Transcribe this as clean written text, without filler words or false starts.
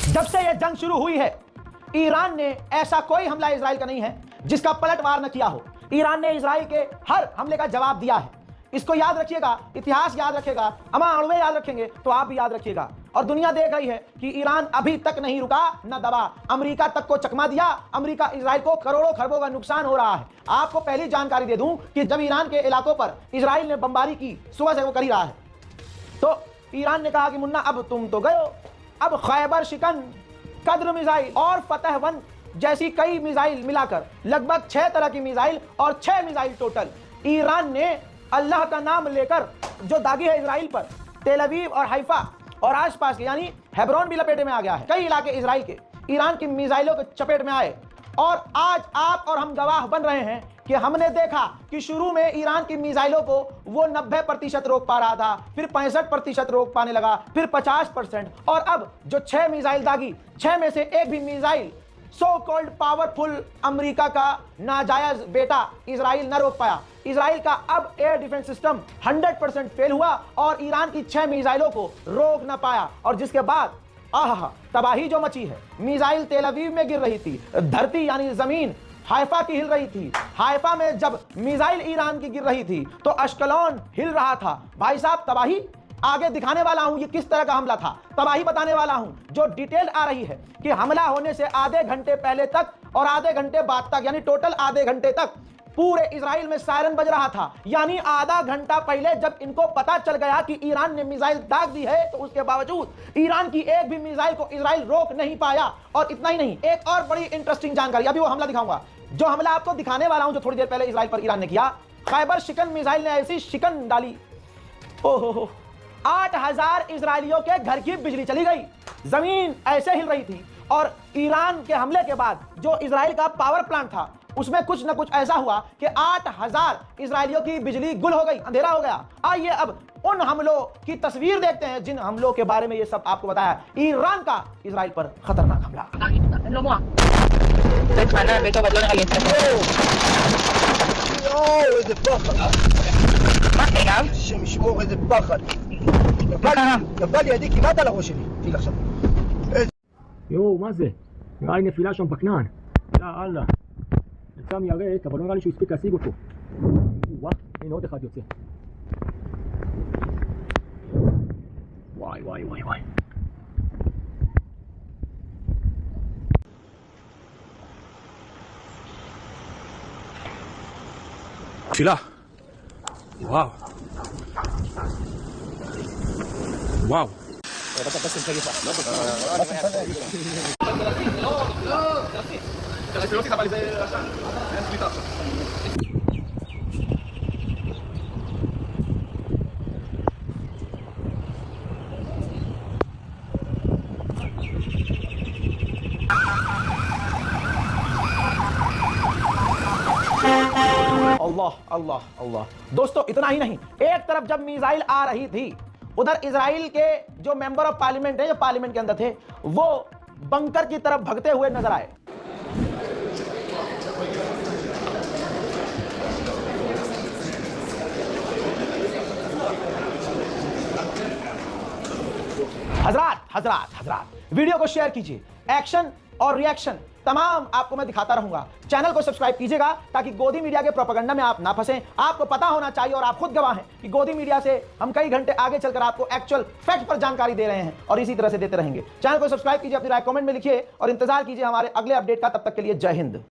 जब से यह जंग शुरू हुई है, ईरान ने ऐसा कोई हमला इजराइल का नहीं है जिसका पलटवार न किया हो। ईरान ने इजराइल के हर हमले का जवाब दिया है। इसको याद रखिएगा, इतिहास याद रखेगा, अमा अणुवे याद रखेंगे तो आप भी याद रखिएगा। और दुनिया देख रही है कि ईरान अभी तक नहीं रुका न दबा। अमेरिका तक को चकमा दिया। अमेरिका इजराइल को करोड़ों खरबों का नुकसान हो रहा है। आपको पहली जानकारी दे दूं कि जब ईरान के इलाकों पर इजराइल ने बमबारी की, सुबह से वो कर ही रहा है, तो ईरान ने कहा कि मुन्ना अब तुम तो गए हो, अब खैबर शिकन, कद्र मिसाइल और फतह 1 जैसी कई मिसाइल मिलाकर लगभग 6 तरह की मिसाइल और 6 मिसाइल टोटल ईरान ने अल्लाह का नाम लेकर जो दागी है इजराइल पर, तेल अवीव और हाइफा और आसपास के, यानी हेब्रोन भी लपेटे में आ गया है। कई इलाके इजराइल के ईरान की मिसाइलों के चपेट में आए। और आज आप और हम गवाह बन रहे हैं कि हमने देखा कि शुरू में ईरान की मिसाइलों को वो 90% रोक पा रहा था, फिर 65% रोक पाने लगा, फिर 50%, और अब जो 6 मिसाइल दागी, 6 में से एक भी missile so called powerful America का नाजायज बेटा इजराइल न रोक पाया। इजराइल का अब एयर डिफेंस सिस्टम 100% फेल हुआ और ईरान की 6 मिसाइलों को रोक न पाया। और जिसके बाद तबाही जो मची है, मिसाइल तेल अवीव में गिर रही थी, धरती यानी जमीन हाइफा की हिल रही थी। हाइफा में जब मिसाइल ईरान की गिर रही थी तो अश्कलोन हिल रहा था। भाई साहब, तबाही आगे दिखाने वाला हूं, ये किस तरह का हमला था, तबाही बताने वाला हूं। जो डिटेल आ रही है कि हमला होने से आधे घंटे पहले तक और आधे घंटे बाद तक, यानी टोटल आधे घंटे तक पूरे इजराइल में सायरन बज रहा था। यानी आधा घंटा पहले जब इनको पता चल गया कि ईरान ने मिसाइल दाग दी है, तो उसके बावजूद ईरान की एक भी मिसाइल को इजराइल रोक नहीं पाया। और इतना ही नहीं, एक और बड़ी इंटरेस्टिंग जानकारी, अभी वो हमला दिखाऊंगा, जो हमला आपको दिखाने वाला हूं, जो थोड़ी देर पहले इजराइल पर ईरान ने किया। खैबर शिकन मिसाइल ने ऐसी शिकन डाली, ओहो, 8000 इजरायलियों के घर की बिजली चली गई। जमीन ऐसे हिल रही थी। और ईरान के हमले के बाद जो इजराइल का पावर प्लांट था, उसमें कुछ न कुछ ऐसा हुआ कि 8000 इजरायलियों की बिजली गुल हो गई, अंधेरा हो गया। आइए अब उन हमलों की तस्वीर देखते हैं जिन हमलों के बारे में ये सब आपको बताया। ईरान का इजराइल पर खतरनाक हमला। השם ישמור, איזה פחד. נפל לי ידי כמעט על הראש שלי. תראי עכשיו. יואו, מה זה? נראה לי נפילה שם בכנען. יא אללה. יצא מיירט, אבל לא נראה לי שהוא הספיק להשיג אותו. וואו, הנה עוד אחד יוצא. וואי וואי וואי וואי. תפילה. וואו. וואו. अल्लाह अल्लाह अल्लाह। दोस्तों, इतना ही नहीं, एक तरफ जब मिसाइल आ रही थी, उधर इजराइल के जो मेंबर ऑफ पार्लियामेंट है, जो पार्लियामेंट के अंदर थे, वो बंकर की तरफ भगते हुए नजर आए। हजरात हजरात हजरात, वीडियो को शेयर कीजिए। एक्शन और रिएक्शन तमाम आपको मैं दिखाता रहूंगा। चैनल को सब्सक्राइब कीजिएगा ताकि गोदी मीडिया के प्रोपेगेंडा में आप ना फंसें। आपको पता होना चाहिए, और आप खुद गवाह हैं कि गोदी मीडिया से हम कई घंटे आगे चलकर आपको एक्चुअल फैक्ट पर जानकारी दे रहे हैं, और इसी तरह से देते रहेंगे। चैनल को सब्सक्राइब कीजिए, अपनी राय कमेंट में लिखिए और इंतजार कीजिए हमारे अगले अपडेट का। तब तक के लिए जय हिंद।